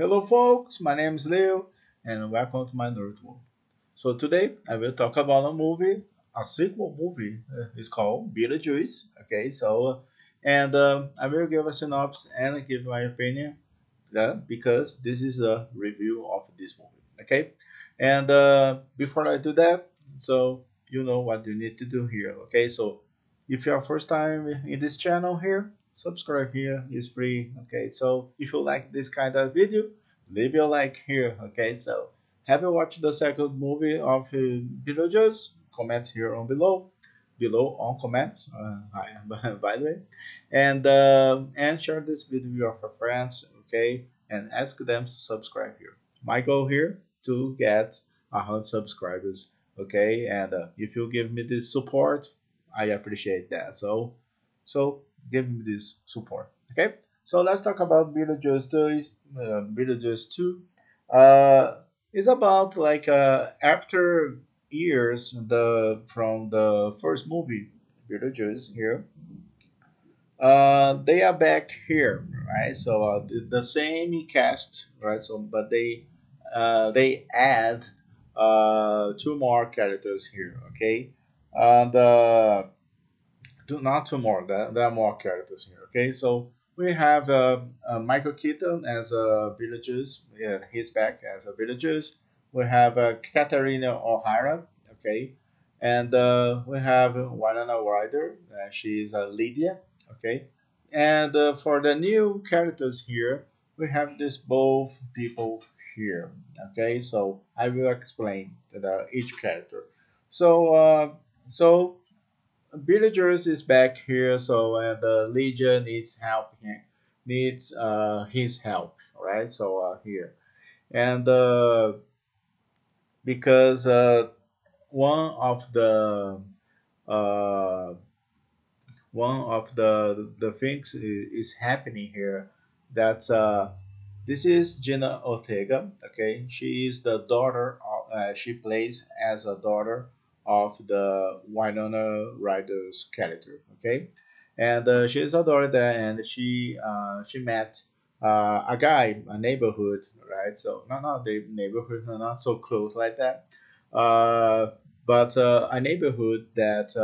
Hello, folks. My name is Leo, and welcome to my nerd world. So today I will talk about a movie, a sequel movie. It's called Beetlejuice. Okay, I will give a synopsis and give my opinion. Because this is a review of this movie. Okay, and before I do that, so you know what you need to do here. Okay, so if you are first time in this channel here, subscribe here. It's free. Okay, so if you like this kind of video, leave your like here. Okay, so have you watched the second movie of Beetlejuice? Comment here on below on comments. By the way, and share this video with your friends. Okay, and ask them to subscribe here. My goal here to get 100 subscribers. Okay, and if you give me this support, I appreciate that. So give me this support. Okay, so let's talk about Beetlejuice 2. Beetlejuice 2. It's about like after years from the first movie Beetlejuice here, they are back here, right? So the same cast, right? So but they add two more characters here, okay? And not two more. There are more characters here, okay? So we have Michael Keaton as a Beetlejuice. Yeah, he's back as a Beetlejuice. We have Katarina O'Hara, okay? And we have Winona Ryder. She's Lydia, okay? And for the new characters here, we have this both people here, okay? So I will explain each character. So so Beetlejuice is back here, so and Legion needs help. Needs his help, right? So here and because one of the uh, one of the things is happening here that this is Gina Ortega. Okay, she is the daughter. She plays as a daughter of the Winona Ryder's character. Okay, and she is a daughter there, and she met a guy, a neighborhood, right? So not the neighborhood, not so close like that, uh, but a neighborhood that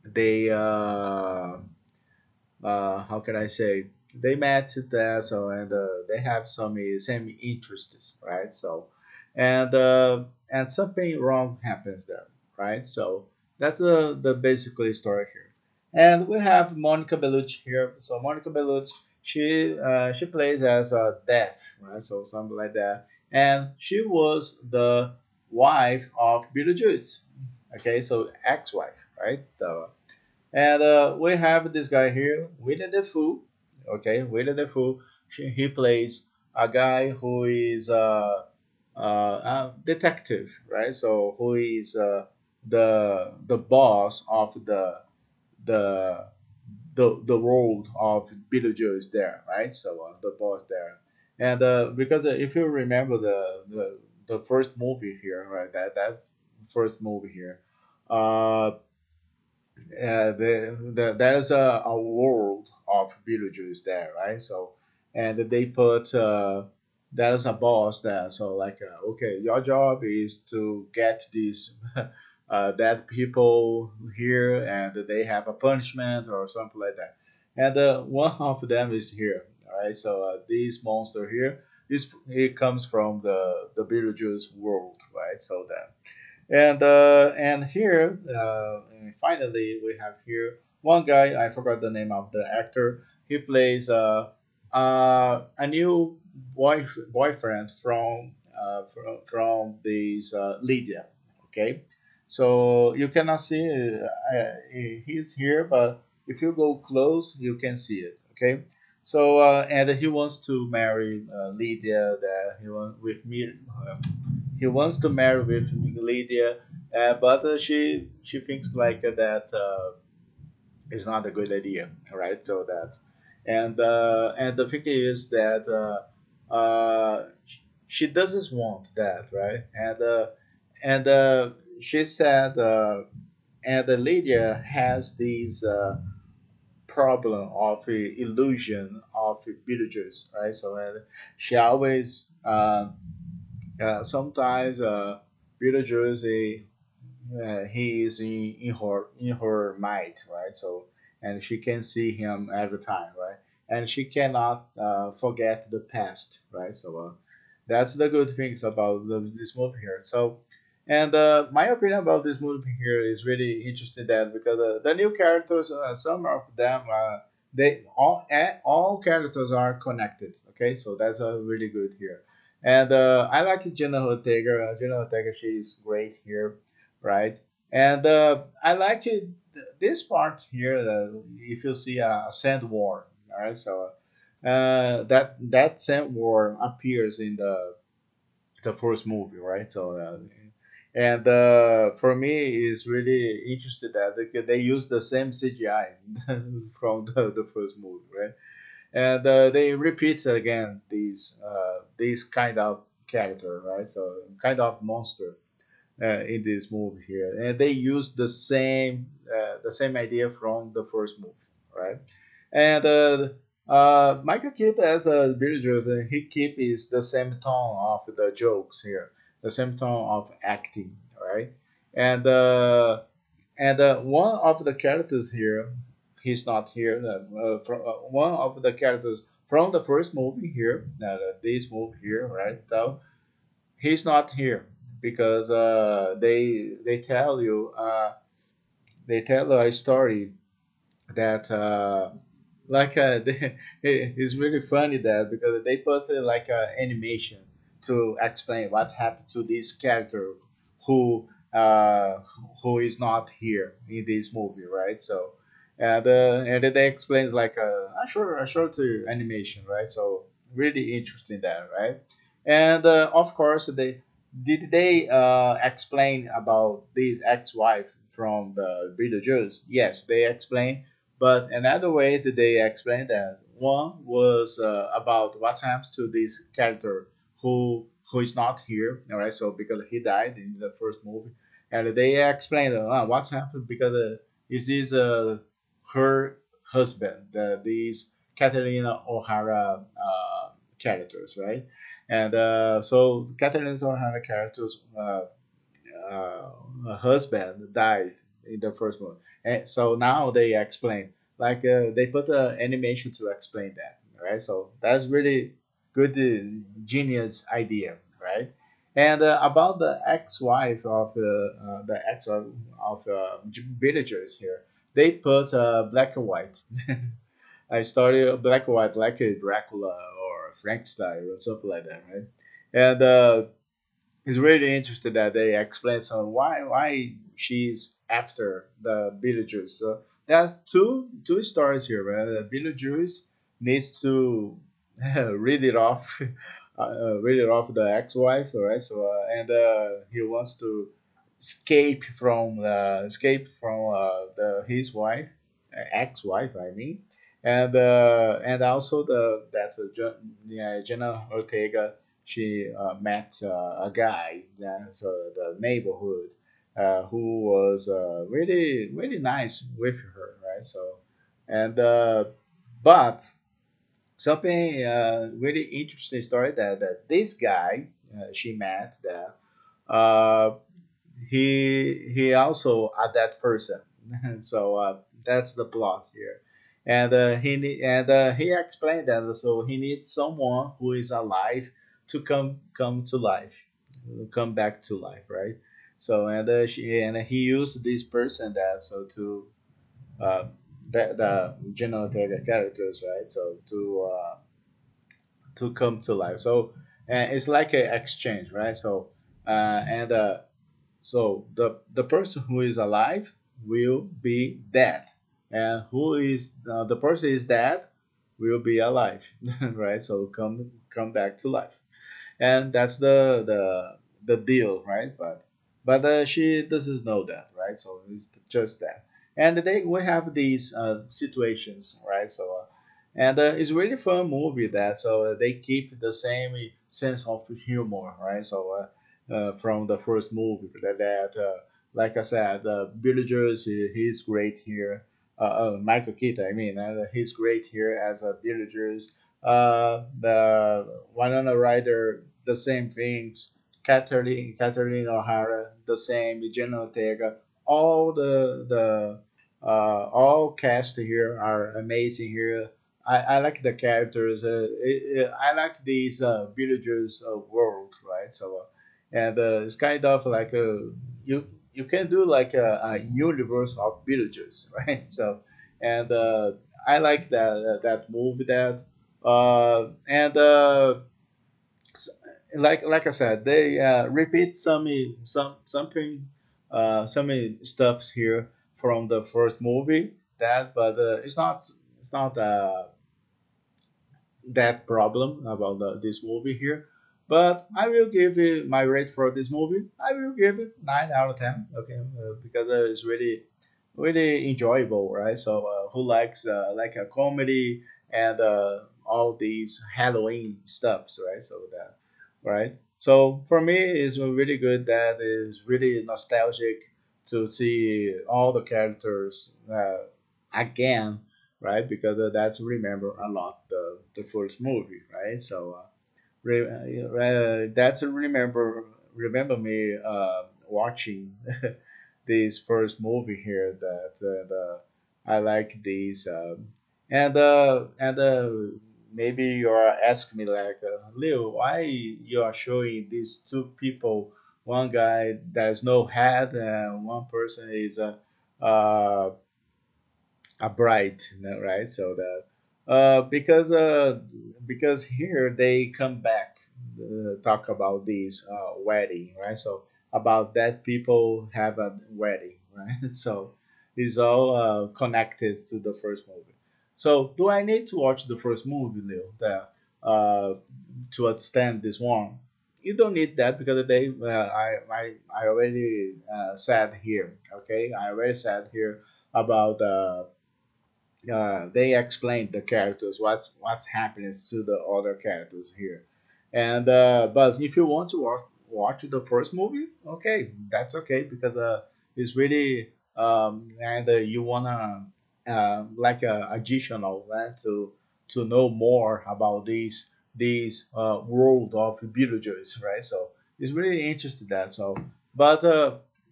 they how can I say, they met there, so and they have some same interests, right? So and something wrong happens there, right? So that's the basically story here. And we have Monica Bellucci here. So Monica Bellucci, she plays as a deaf, right? So something like that, and she was the wife of Beetlejuice. Okay, so ex-wife, right? And we have this guy here, Winnie the Pooh. Okay, Winnie the Pooh. He plays a guy who is a detective, right? So who is the boss of the the world of Beetlejuice there, right? So the boss there, and because if you remember the first movie here, right? That first movie here. There's a world of Beetlejuice there, right? So, and they put there's a boss there. So, like, okay, your job is to get these dead people here, and they have a punishment or something like that. And one of them is here, all right? So, this monster here, this it comes from the Beetlejuice world, right? So that and here and finally we have here one guy. I forgot the name of the actor. He plays a new boyfriend from this Lydia. Okay, so you cannot see he's here, but if you go close, you can see it. Okay, so and he wants to marry Lydia. That he wants with me. He wants to marry with Lydia, but she thinks like that is not a good idea, right? So that and the thing is that she doesn't want that, right? And she said and Lydia has these problem of the illusion of Beetlejuice, right? So she always sometimes Beetlejuice he is in her mind, right? So and she can see him every time, right? And she cannot forget the past, right? So that's the good things about this movie here. So and my opinion about this movie here is really interesting that because the new characters, some of them, they all characters are connected. Okay, so that's really good here. And I like Jenna Ortega. Jenna Ortega, she's great here, right? And I like it, this part here. If you see a sand war, all right, so that sand war appears in the first movie, right? So and for me, it's really interesting that they use the same CGI from the first movie, right? And they repeat again these kind of character, right? So kind of monster in this movie here, and they use the same idea from the first movie, right? And Michael Keaton as a Beetlejuice, he keeps the same tone of the jokes here, the same tone of acting, right? And one of the characters here, he's not here. One of the characters from the first movie here, this movie here, right? So he's not here because they tell a story that it's really funny that because they put like animation to explain what's happened to this character who uh, who is not here in this movie, right? So and then they explain like a short animation, right? So really interesting that, right? And of course they explain about this ex-wife from the Beetlejuice? Yes, they explain, but another way that they explained that one was about what happens to this character who is not here. All right, so because he died in the first movie, and they explained what's happened because this is her husband, these Catalina O'Hara characters, right? And so Catalina O'Hara characters. Husband died in the first one, and so now they explain like they put the animation to explain that, right? So that's really good, genius idea, right? And about the ex-wife of the ex of villagers here, they put black and white. I started black and white like a Dracula or Frankenstein or something like that, right? And it's really interesting that they explain so why she's after the Beetlejuice. So there's two stories here, right? The Beetlejuice needs to read it off, read it off the ex-wife, all right? So and he wants to escape from the his wife, ex-wife, I mean, and also the that's a yeah, Jenna Ortega, she met a guy, so the neighborhood, who was really nice with her, right? So, and but something really interesting story that this guy she met that uh, he also a dead person. So that's the plot here, and he explained that so he needs someone who is alive to come to life, come back to life, right? So and he used this person that so to uh, the general characters, right? So to come to life. So it's like an exchange, right? So and so the person who is alive will be dead, and who is the person is dead will be alive, right? So come back to life, and that's the deal, right? But she doesn't know that, right? So it's just that, and they we have these situations, right? So and it's really fun movie that so they keep the same sense of humor, right? So from the first movie like I said, Beetlejuice, he's great here. Michael Keaton. I mean, he's great here as a Beetlejuice. The Winona Ryder, the same things. Catherine O'Hara, the same. Jenna Ortega, all all cast here are amazing here. I like the characters. I like these Beetlejuice world, right? So, and it's kind of like you can do like a universe of Beetlejuice, right? So, and I like that movie that, and s- like I said, they repeat something some stuffs here from the first movie. That, but it's not that problem about this movie here. But I will give it my rate for this movie. I will give it 9 out of 10. Okay, because it's really enjoyable, right? So who likes like a comedy and all these Halloween stuffs, right? So that, right? So for me, it's really good. That is really nostalgic to see all the characters again, right? Because that's remember a lot the first movie, right? So that's remember me watching this first movie here that I like these and maybe you are asking me like Leo, why you are showing these two people, one guy that has no head and one person is uh, a bride, right? So that because here they come back talk about this wedding, right? So about that people have a wedding, right? So it's all connected to the first movie. So do I need to watch the first movie, Leo, uh, to understand this one? You don't need that because I already said here. Okay, I already said here about they explained the characters what's happening to the other characters here, and but if you want to watch the first movie, okay, that's okay because it's really and you wanna like a additional to know more about these world of Beetlejuice, right? So it's really interesting that so, but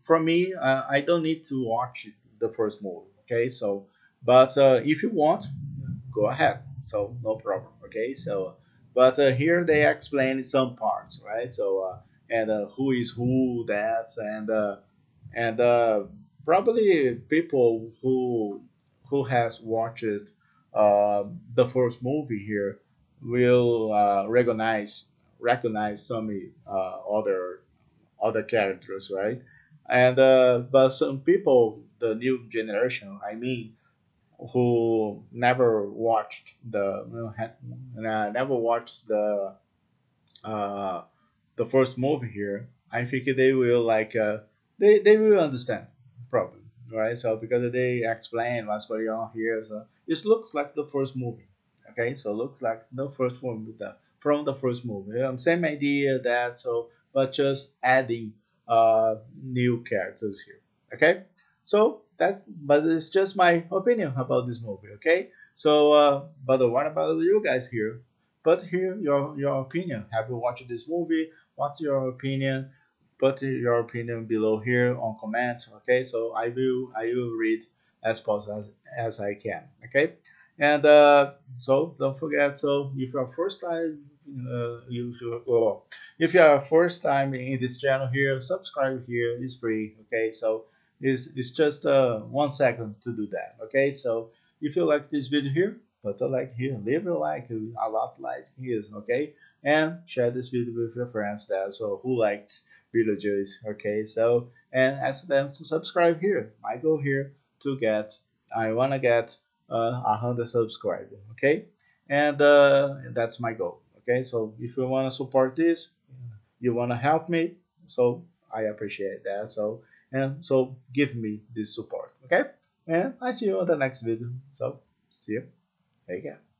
for me, I don't need to watch the first movie, okay? So but if you want, go ahead. So no problem. Okay. So, but here they explain some parts, right? So and who is who that and probably people who has watched the first movie here will recognize some other characters, right? And but some people, the new generation, I mean who never watched never watched uh, the first movie here, I think they will like they will understand probably, right? So because they explain what's going on here, so it looks like the first movie. Okay, so looks like the first one with from the first movie. Same idea that so, but just adding new characters here. Okay, so that's but it's just my opinion about this movie. Okay, so but what about you guys here? But here, your opinion. Have you watched this movie? What's your opinion? Put your opinion below here on comments. Okay, so I will read as fast as I can. Okay, and so don't forget. So if you're first time, you should, well, if you are first time in this channel here, subscribe here. It's free. Okay, so it's just 1 second to do that. Okay, so if you like this video here, put a like here, leave a like, a lot like here, okay? And share this video with your friends that so who likes Beetlejuice, okay? So and ask them to subscribe here. My goal here to get I wanna get 100 subscribers, okay? And that's my goal, okay? So if you wanna support this, you wanna help me, so I appreciate that. So and so give me this support, okay? And I see you on the next video. So see you. Take care.